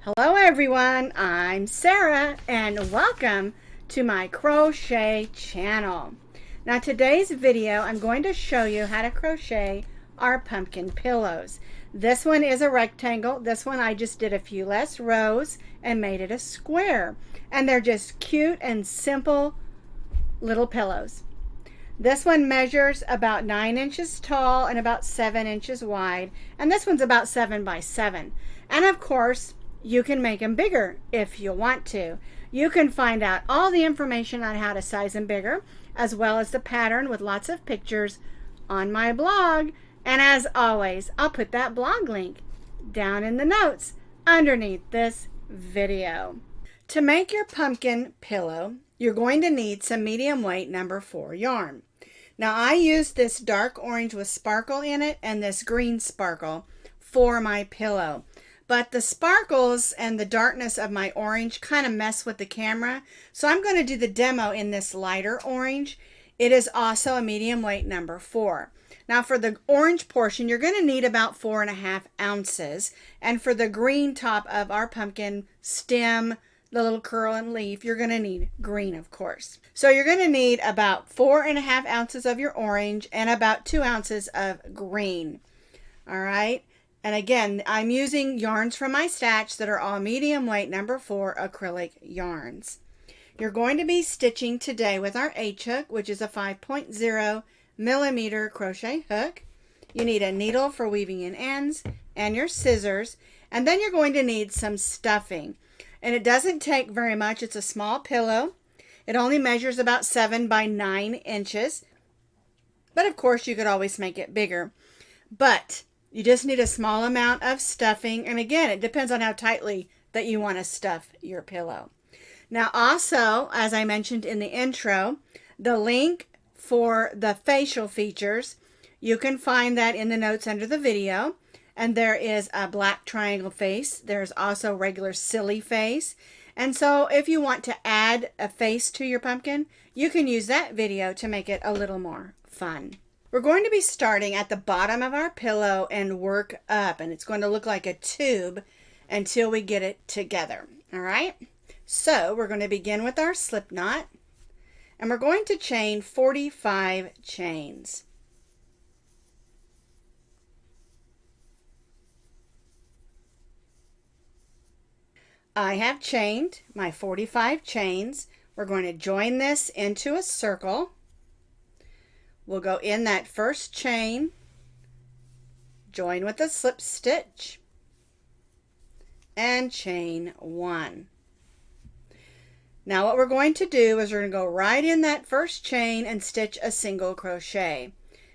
Hello everyone, I'm Sarah and welcome to my crochet channel. Now today's video I'm going to show you how to crochet our pumpkin pillows. This one is a rectangle. This one I just did a few less rows and made it a square. And they're just cute and simple little pillows. This one measures about 9 inches tall and about 7 inches wide. And this one's about 7 by 7. And of course, you can make them bigger if you want to. You can find out all the information on how to size them bigger, as well as the pattern with lots of pictures on my blog. And as always, I'll put that blog link down in the notes underneath this video. To make your pumpkin pillow, you're going to need some medium weight number 4 yarn. Now I used this dark orange with sparkle in it and this green sparkle for my pillow. But the sparkles and the darkness of my orange kind of mess with the camera. So I'm going to do the demo in this lighter orange. It is also a medium weight number 4. Now for the orange portion, you're going to need about 4.5 ounces. And for the green top of our pumpkin stem, the little curl and leaf, you're going to need green, of course. So you're going to need about 4.5 ounces of your orange and about 2 ounces of green. All right. And again, I'm using yarns from my stash that are all medium weight number 4 acrylic yarns. You're going to be stitching today with our H-hook, which is a 5.0 millimeter crochet hook. You need a needle for weaving in ends and your scissors. And then you're going to need some stuffing. And it doesn't take very much. It's a small pillow. It only measures about 7 by 9 inches. But of course, you could always make it bigger. But you just need a small amount of stuffing. And again, it depends on how tightly that you want to stuff your pillow. Now also, as I mentioned in the intro, the link for the facial features, you can find that in the notes under the video. And there is a black triangle face. There's also regular silly face. And so if you want to add a face to your pumpkin, you can use that video to make it a little more fun. We're going to be starting at the bottom of our pillow and work up, and it's going to look like a tube until we get it together. All right, so we're going to begin with our slip knot, and we're going to chain 45 chains. I have chained my 45 chains. We're going to join this into a circle. We'll go in that first chain, join with a slip stitch, and chain 1. Now what we're going to do is we're going to go right in that first chain and stitch a single crochet.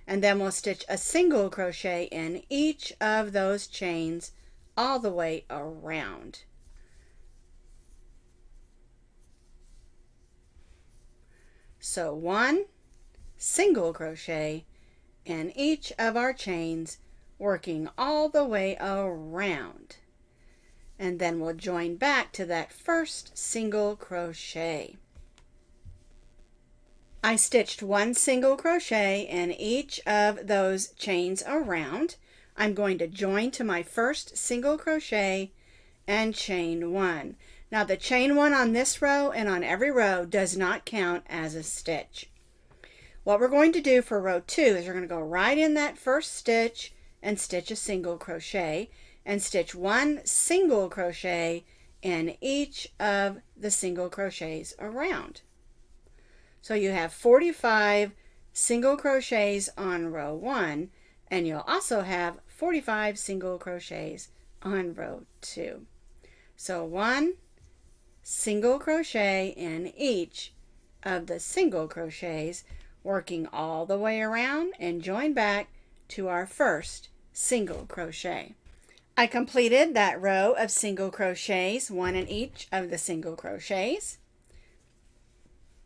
And then we'll stitch a single crochet in each of those chains all the way around. So 1 single crochet in each of our chains, working all the way around. And then we'll join back to that first single crochet. I stitched 1 single crochet in each of those chains around. I'm going to join to my first single crochet and chain 1. Now the chain 1 on this row and on every row does not count as a stitch. What we're going to do for row 2 is we're going to go right in that first stitch and stitch a single crochet and stitch 1 single crochet in each of the single crochets around. So you have 45 single crochets on row 1, and you'll also have 45 single crochets on row 2. So 1 single crochet in each of the single crochets, working all the way around and join back to our first single crochet. I completed that row of single crochets, 1 in each of the single crochets.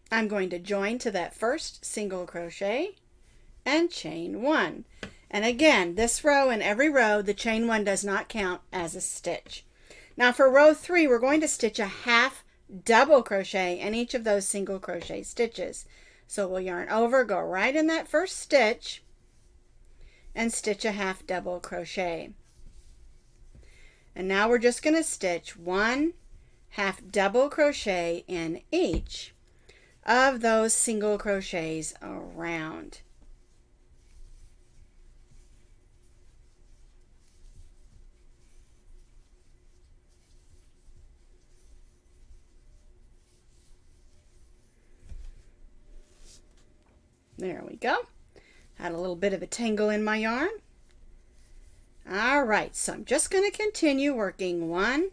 I'm going to join to that first single crochet and chain 1. And again, this row and every row, the chain 1 does not count as a stitch. Now for row 3, we're going to stitch a half double crochet in each of those single crochet stitches. So we'll yarn over, go right in that first stitch, and stitch a half double crochet. And now we're just going to stitch 1 half double crochet in each of those single crochets around. There we go. Had a little bit of a tangle in my yarn. All right, so I'm just going to continue working 1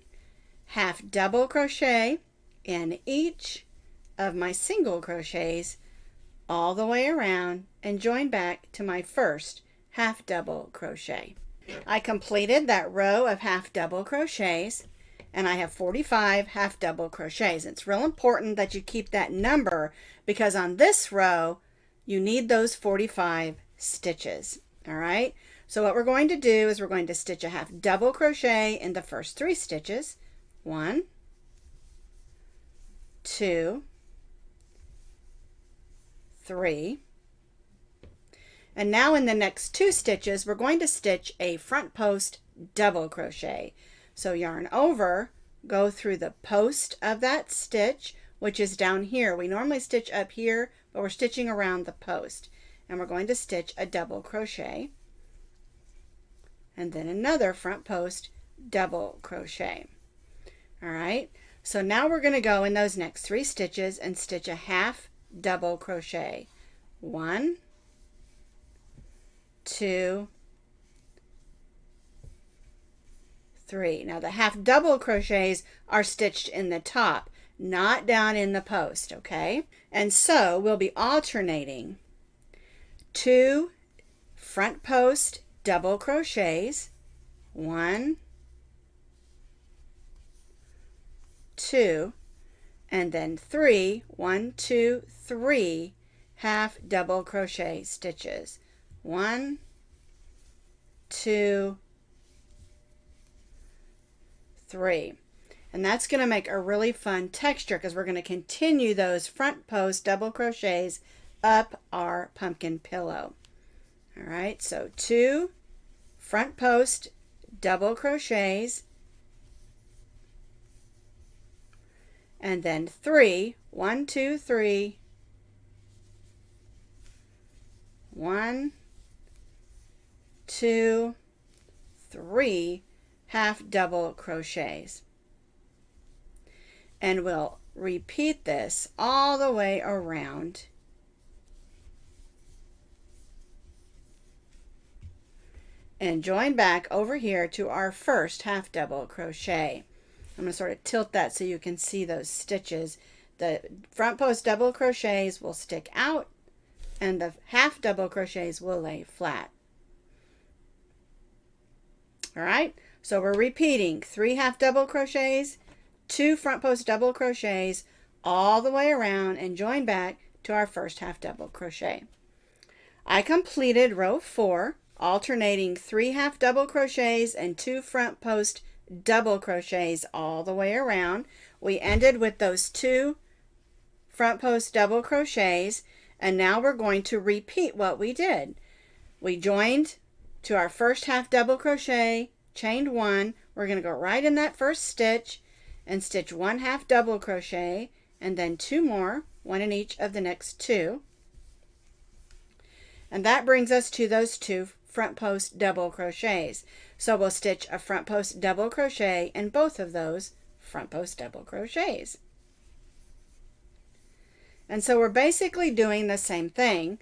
half double crochet in each of my single crochets all the way around and join back to my first half double crochet. I completed that row of half double crochets and I have 45 half double crochets. It's real important that you keep that number because on this row you need those 45 stitches. All right, so what we're going to do is we're going to stitch a half double crochet in the first 3 stitches. 1, 2, 3. And now in the next 2 stitches, we're going to stitch a front post double crochet. So yarn over, go through the post of that stitch, which is down here. We normally stitch up here, but we're stitching around the post. And we're going to stitch a double crochet. And then another front post double crochet. All right, so now we're going to go in those next 3 stitches and stitch a half double crochet. 1, 2, 3. Now the half double crochets are stitched in the top, not down in the post, okay? And so we'll be alternating 2 front post double crochets, 1, 2, and then 3, 1, 2, 3 half double crochet stitches. 1, 2, 3. And that's going to make a really fun texture because we're going to continue those front post double crochets up our pumpkin pillow. All right, so 2 front post double crochets, and then 3, 1, 2, 3, 1, 2, 3 half double crochets. And we'll repeat this all the way around. And join back over here to our first half double crochet. I'm going to sort of tilt that so you can see those stitches. The front post double crochets will stick out and the half double crochets will lay flat. All right, so we're repeating 3 half double crochets, 2 front post double crochets all the way around and join back to our first half double crochet. I completed row 4, alternating 3 half double crochets and 2 front post double crochets all the way around. We ended with those 2 front post double crochets, and now we're going to repeat what we did. We joined to our first half double crochet, chained 1. We're going to go right in that first stitch and stitch 1 half double crochet and then 2 more, 1 in each of the next 2. And that brings us to those 2 front post double crochets. So we'll stitch a front post double crochet in both of those front post double crochets. And so we're basically doing the same thing.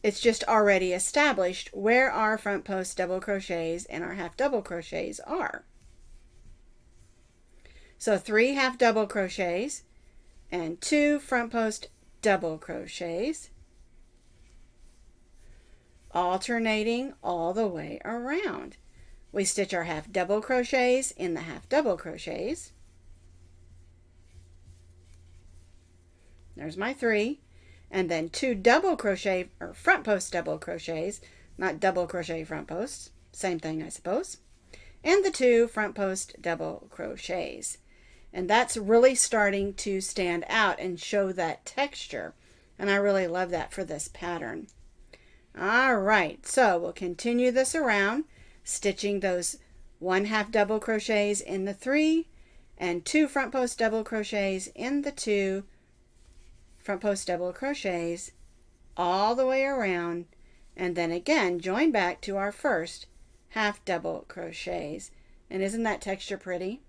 It's just already established where our front post double crochets and our half double crochets are. So 3 half double crochets and 2 front post double crochets, alternating all the way around. We stitch our half double crochets in the half double crochets. There's my 3, and then 2 double crochet or front post double crochets, not double crochet front posts, same thing I suppose, and the 2 front post double crochets. And that's really starting to stand out and show that texture, and I really love that for this pattern. All right, so we'll continue this around, stitching those 1 half double crochets in the 3, and 2 front post double crochets in the 2 front post double crochets all the way around, and then again join back to our first half double crochets. And isn't that texture pretty?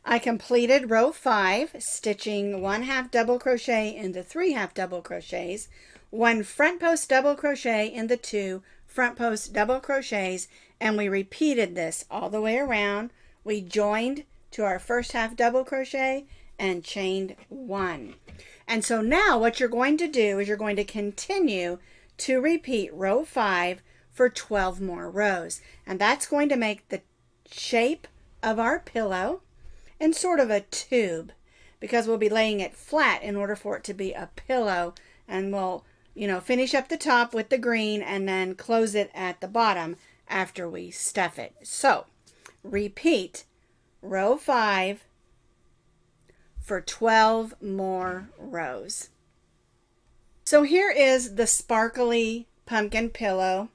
I completed row 5, stitching 1 half double crochet in the 3 half double crochets, 1 front post double crochet in the 2 front post double crochets, and we repeated this all the way around. We joined to our first half double crochet and chained 1. And so now what you're going to do is you're going to continue to repeat row 5 for 12 more rows, and that's going to make the shape of our pillow and sort of a tube, because we'll be laying it flat in order for it to be a pillow, and we'll finish up the top with the green and then close it at the bottom after we stuff it. So repeat row 5 for 12 more rows. So here is the sparkly pumpkin pillow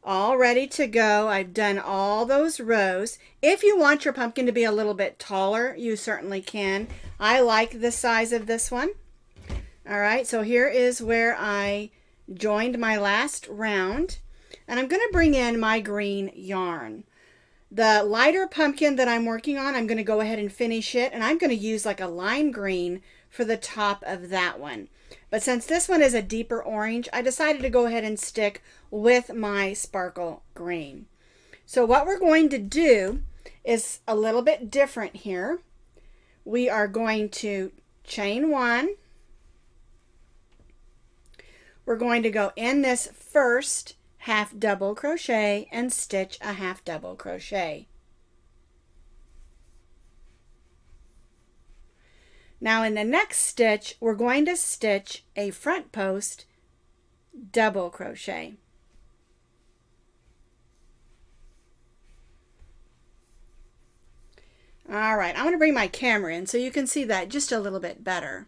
all ready to go. I've done all those rows. If you want your pumpkin to be a little bit taller, you certainly can. I like the size of this one. All right, so here is where I joined my last round, and I'm going to bring in my green yarn. The lighter pumpkin that I'm working on, I'm going to go ahead and finish it, and I'm going to use like a lime green for the top of that one. But since this one is a deeper orange, I decided to go ahead and stick with my sparkle green. So what we're going to do is a little bit different here. We are going to chain 1. We're going to go in this first half double crochet and stitch a half double crochet. Now in the next stitch, we're going to stitch a front post double crochet. All right, I'm going to bring my camera in so you can see that just a little bit better.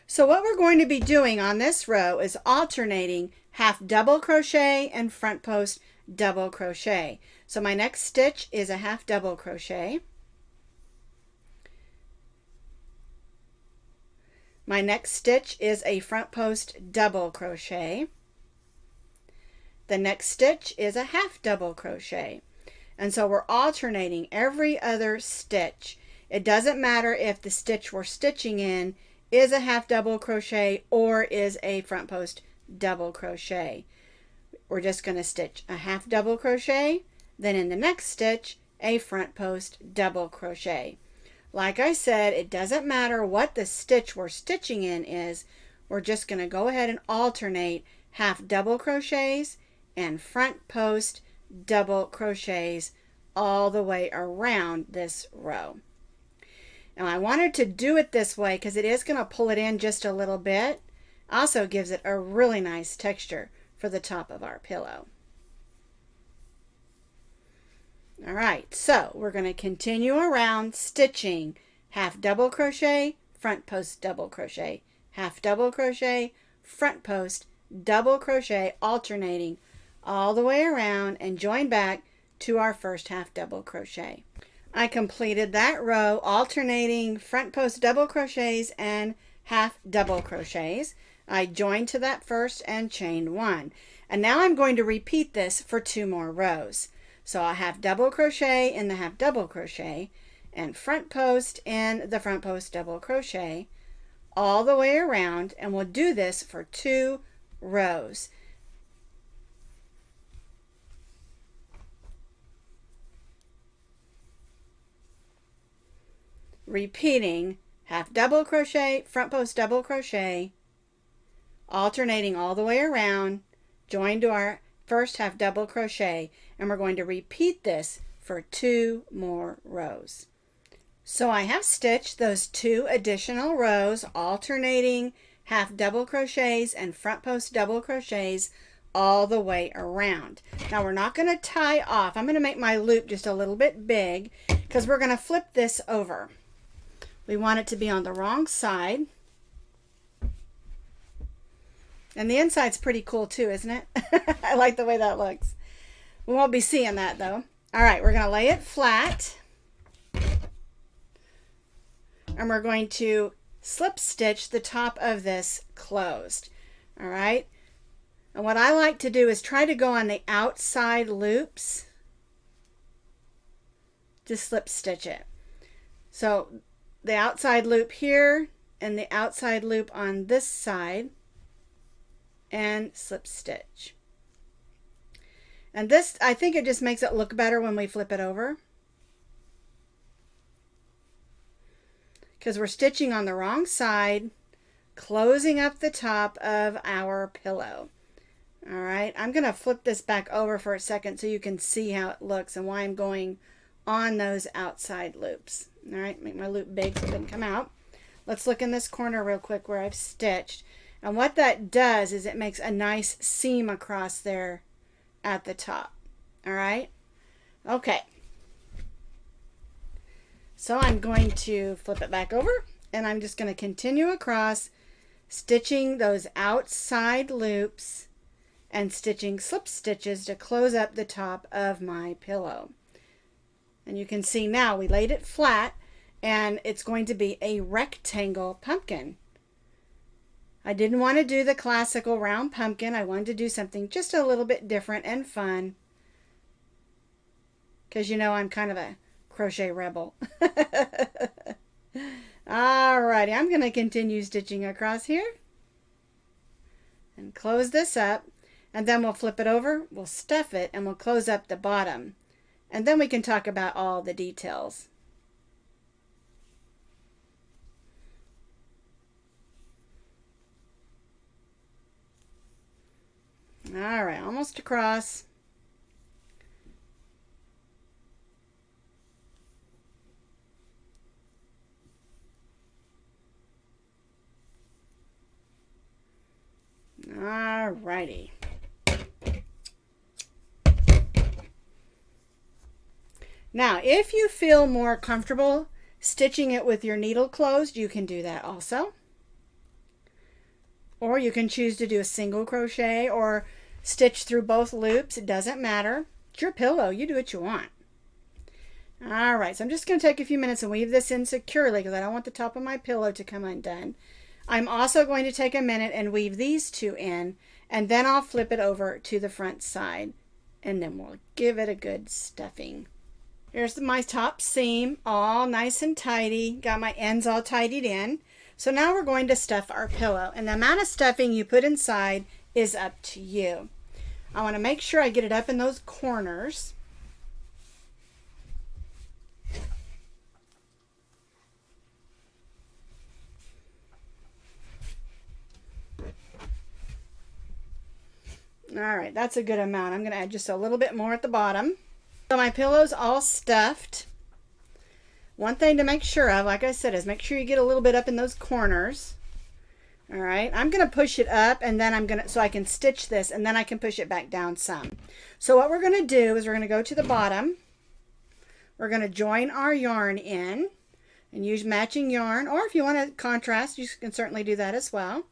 So what we're going to be doing on this row is alternating half double crochet and front post double crochet. So my next stitch is a half double crochet. My next stitch is a front post double crochet. The next stitch is a half double crochet. And so we're alternating every other stitch. It doesn't matter if the stitch we're stitching in is a half double crochet or is a front post double crochet. We're just going to stitch a half double crochet, then in the next stitch a front post double crochet. Like I said, it doesn't matter what the stitch we're stitching in is. We're just going to go ahead and alternate half double crochets and front post double crochets all the way around this row. Now I wanted to do it this way because it is going to pull it in just a little bit. Also gives it a really nice texture for the top of our pillow. All right, so we're going to continue around stitching half double crochet, front post double crochet, half double crochet, front post double crochet, alternating all the way around and join back to our first half double crochet. I completed that row alternating front post double crochets and half double crochets. I joined to that first and chained 1. And now I'm going to repeat this for 2 more rows. So I'll have double crochet in the half double crochet and front post in the front post double crochet all the way around, and we'll do this for 2 rows. Repeating half double crochet, front post double crochet, alternating all the way around, join to our first half double crochet, and we're going to repeat this for 2 more rows. So I have stitched those 2 additional rows, alternating half double crochets and front post double crochets all the way around. Now we're not going to tie off. I'm going to make my loop just a little bit big because we're going to flip this over. We want it to be on the wrong side. And the inside's pretty cool too, isn't it? I like the way that looks. We won't be seeing that though. All right, we're going to lay it flat. And we're going to slip stitch the top of this closed. All right. And what I like to do is try to go on the outside loops to slip stitch it. So the outside loop here and the outside loop on this side and slip stitch. And this, I think it just makes it look better when we flip it over, because we're stitching on the wrong side, closing up the top of our pillow. All right, I'm going to flip this back over for a second so you can see how it looks and why I'm going on those outside loops. All right, make my loop big so it doesn't come out. Let's look in this corner real quick where I've stitched. And what that does is it makes a nice seam across there at the top. All right, okay. So I'm going to flip it back over and I'm just going to continue across, stitching those outside loops and stitching slip stitches to close up the top of my pillow. And you can see now we laid it flat and it's going to be a rectangle pumpkin. I didn't want to do the classical round pumpkin. I wanted to do something just a little bit different and fun, because you know I'm kind of a crochet rebel. Alrighty, I'm going to continue stitching across here and close this up, and then we'll flip it over, we'll stuff it, and we'll close up the bottom, and then we can talk about all the details. Alright, almost across. Alrighty. Now, if you feel more comfortable stitching it with your needle closed, you can do that also. Or you can choose to do a single crochet or stitch through both loops. It doesn't matter. It's your pillow. You do what you want. Alright, so I'm just going to take a few minutes and weave this in securely because I don't want the top of my pillow to come undone. I'm also going to take a minute and weave these two in, and then I'll flip it over to the front side, and then we'll give it a good stuffing. Here's my top seam, all nice and tidy. Got my ends all tidied in. So now we're going to stuff our pillow, and the amount of stuffing you put inside is up to you. I want to make sure I get it up in those corners. All right, that's a good amount. I'm going to add just a little bit more at the bottom. So my pillow's all stuffed. One thing to make sure of, like I said, is make sure you get a little bit up in those corners. All right, I'm going to push it up, and then so I can stitch this, and then I can push it back down some. So what we're going to do is we're going to go to the bottom. We're going to join our yarn in and use matching yarn, or if you want to contrast, you can certainly do that as well.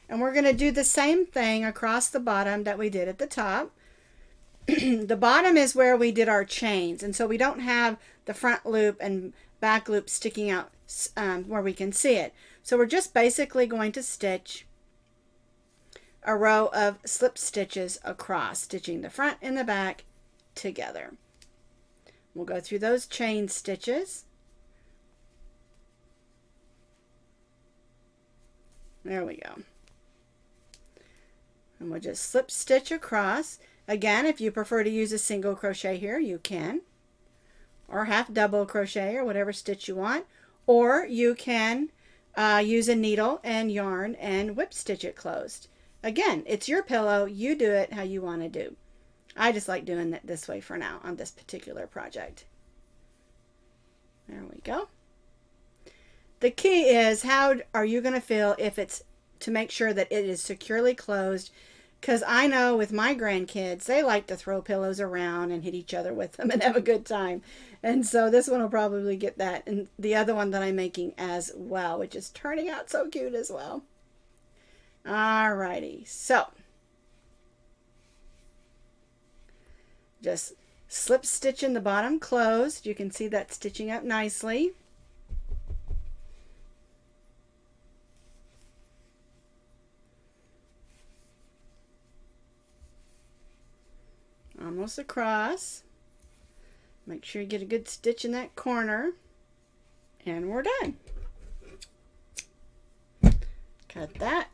And we're going to do the same thing across the bottom that we did at the top. The bottom is where we did our chains, and so we don't have the front loop and back loop sticking out where we can see it. So we're just basically going to stitch a row of slip stitches across, stitching the front and the back together. We'll go through those chain stitches. There we go. And we'll just slip stitch across. Again, if you prefer to use a single crochet here, you can, or half double crochet, or whatever stitch you want, or you can use a needle and yarn and whip stitch it closed. Again, it's your pillow. You do it how you want to do. I just like doing it this way for now on this particular project. There we go. The key is, how are you going to feel if it's to make sure that it is securely closed, because I know with my grandkids, they like to throw pillows around and hit each other with them and have a good time. And so this one will probably get that, and the other one that I'm making as well, which is turning out so cute as well. Alrighty, so just Slip stitch in the bottom closed. You can see that stitching up nicely. Almost across. Make sure you get a good stitch in that corner. And we're done. Cut that.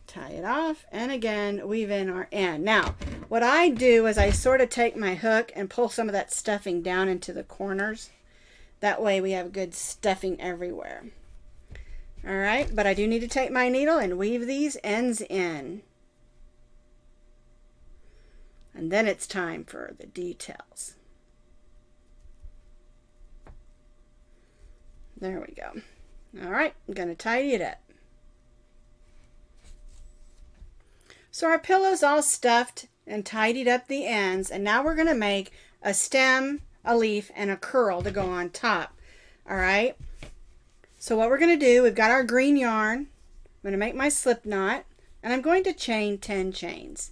Tie it off, and again weave in our end. Now what I do is I sort of take my hook and pull some of that stuffing down into the corners. That way we have good stuffing everywhere. Alright, but I do need to take my needle and weave these ends in. And then it's time for the details. There we go. Alright, I'm going to tidy it up. So our pillow's all stuffed and tidied up the ends, and now we're going to make a stem, a leaf, and a curl to go on top. Alright, so what we're going to do, we've got our green yarn. I'm going to make my slip knot, and I'm going to chain 10 chains.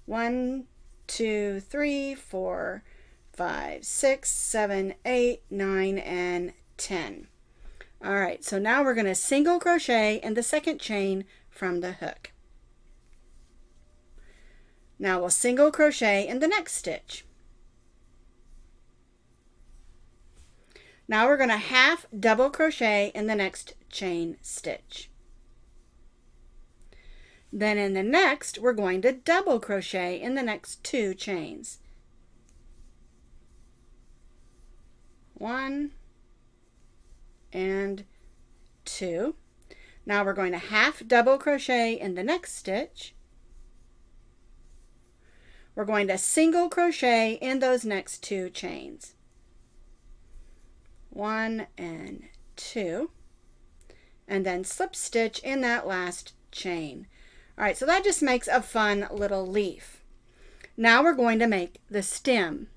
1, 2, 3, 4, 5, 6, 7, 8, 9, and 10. Alright, so now we're going to single crochet in the second chain from the hook. Now we'll single crochet in the next stitch. Now we're going to half double crochet in the next chain stitch. Then in the next, we're going to double crochet in the next 2 chains. 1 and 2. Now we're going to half double crochet in the next stitch. We're going to single crochet in those next 2 chains. 1 and 2. And then slip stitch in that last chain. Alright, so that just makes a fun little leaf. Now we're going to make the stem.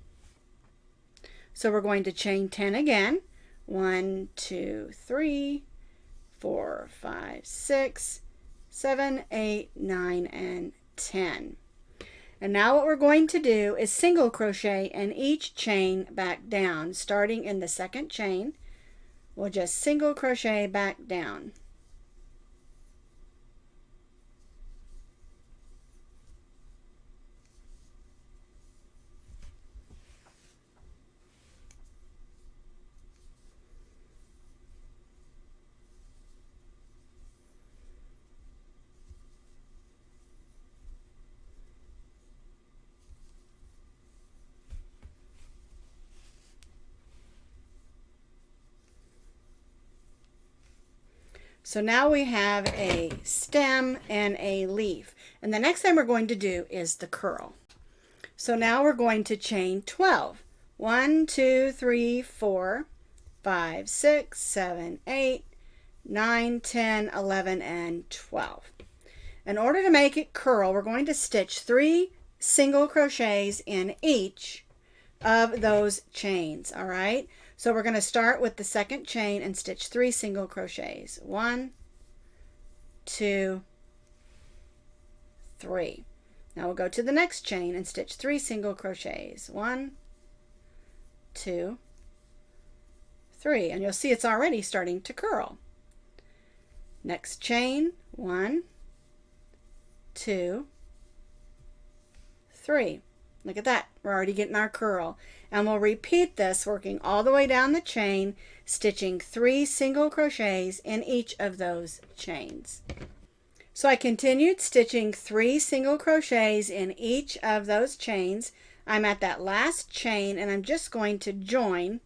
So we're going to chain 10 again. 1, 2, 3, 4, 5, 6, 7, 8, 9, and 10. And now what we're going to do is single crochet in each chain back down. Starting in the second chain, we'll just single crochet back down. So now we have a stem and a leaf. And the next thing we're going to do is the curl. So now we're going to chain 12. 1, 2, 3, 4, 5, 6, 7, 8, 9, 10, 11, and 12. In order to make it curl, we're going to stitch 3 single crochets in each of those chains. All right. So we're going to start with the second chain and stitch 3 single crochets. 1, 2, 3. Now we'll go to the next chain and stitch 3 single crochets. 1, 2, 3. And you'll see it's already starting to curl. Next chain, 1, 2, 3. Look at that. We're already getting our curl. And we'll repeat this, working all the way down the chain, stitching 3 single crochets in each of those chains. So I continued stitching 3 single crochets in each of those chains. I'm at that last chain and I'm just going to join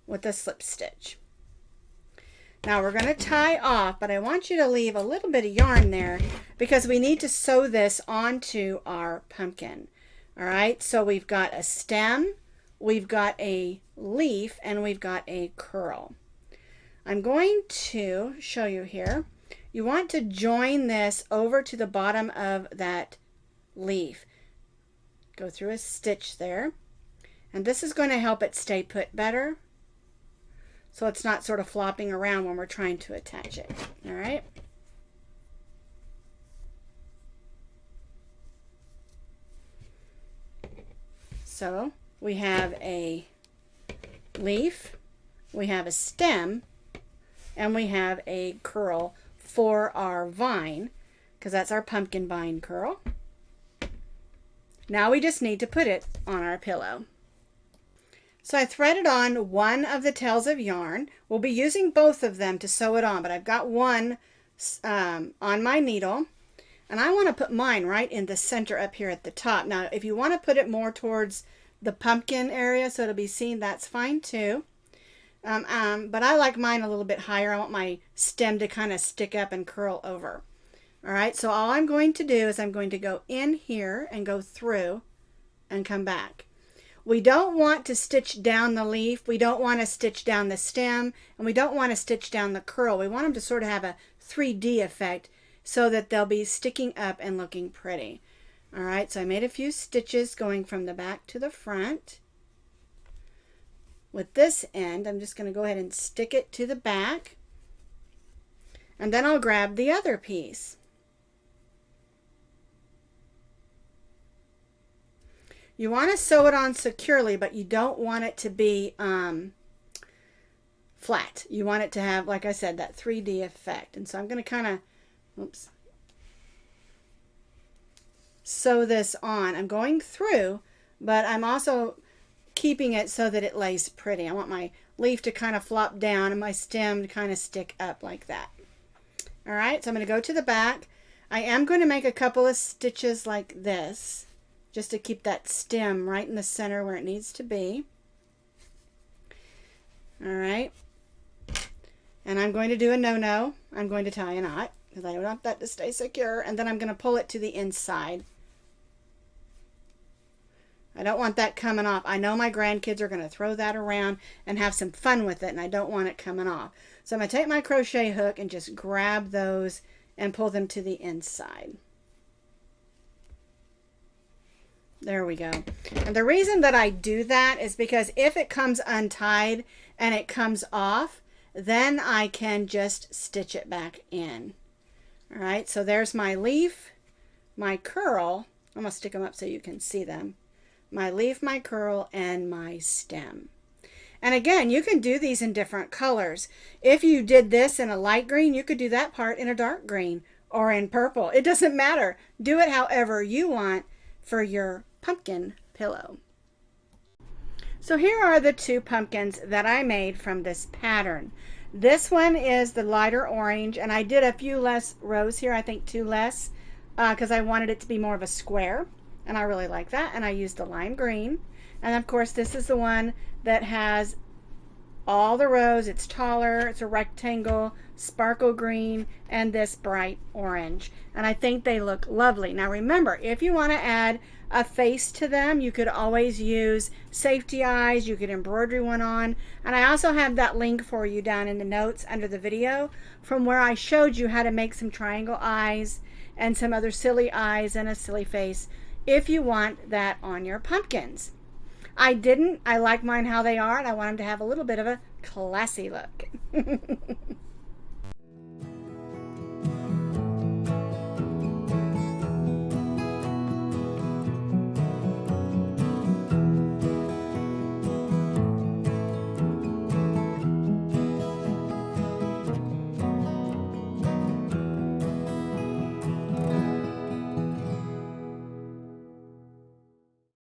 with a slip stitch. Now we're going to tie off, but I want you to leave a little bit of yarn there because we need to sew this onto our pumpkin. All right, so we've got a stem, we've got a leaf, and we've got a curl. I'm going to show you here. You want to join this over to the bottom of that leaf. Go through a stitch there, and this is going to help it stay put better, so it's not sort of flopping around when we're trying to attach it. All right. So we have a leaf, we have a stem, and we have a curl for our vine, because that's our pumpkin vine curl. Now we just need to put it on our pillow. So I threaded on one of the tails of yarn. We'll be using both of them to sew it on, but I've got one on my needle, and I want to put mine right in the center up here at the top. Now if you want to put it more towards the pumpkin area so it'll be seen, that's fine too. But I like mine a little bit higher. I want my stem to kind of stick up and curl over. All right, so all I'm going to do is I'm going to go in here and go through and come back. We don't want to stitch down the leaf, we don't want to stitch down the stem, and we don't want to stitch down the curl. We want them to sort of have a 3D effect so that they'll be sticking up and looking pretty. All right, so I made a few stitches going from the back to the front. With this end, I'm just going to go ahead and stick it to the back, and then I'll grab the other piece. You want to sew it on securely, but you don't want it to be flat. You want it to have, like I said, that 3D effect. And so I'm going to kind of, oops, sew this on. I'm going through, but I'm also keeping it so that it lays pretty. I want my leaf to kind of flop down and my stem to kind of stick up like that. All right, so I'm going to go to the back. I am going to make a couple of stitches like this, just to keep that stem right in the center where it needs to be. All right. And I'm going to do a no-no. I'm going to tie a knot because I want that to stay secure. And then I'm going to pull it to the inside. I don't want that coming off. I know my grandkids are going to throw that around and have some fun with it, and I don't want it coming off. So I'm going to take my crochet hook and just grab those and pull them to the inside. There we go. And the reason that I do that is because if it comes untied and it comes off, then I can just stitch it back in. All right, so there's my leaf, my curl. I'm going to stick them up so you can see them. My leaf, my curl, and my stem. And again, you can do these in different colors. If you did this in a light green, you could do that part in a dark green or in purple. It doesn't matter. Do it however you want for your pumpkin pillow. So here are the two pumpkins that I made from this pattern. This one is the lighter orange, and I did a few less rows here, I think 2 less, because I wanted it to be more of a square, and I really like that, and I used a lime green. And of course this is the one that has all the rows. It's taller, it's a rectangle, sparkle green, and this bright orange, and I think they look lovely. Now remember, if you want to add a face to them, you could always use safety eyes. You could embroidery one on, and I also have that link for you down in the notes under the video from where I showed you how to make some triangle eyes and some other silly eyes and a silly face if you want that on your pumpkins. I like mine how they are, and I want them to have a little bit of a classy look.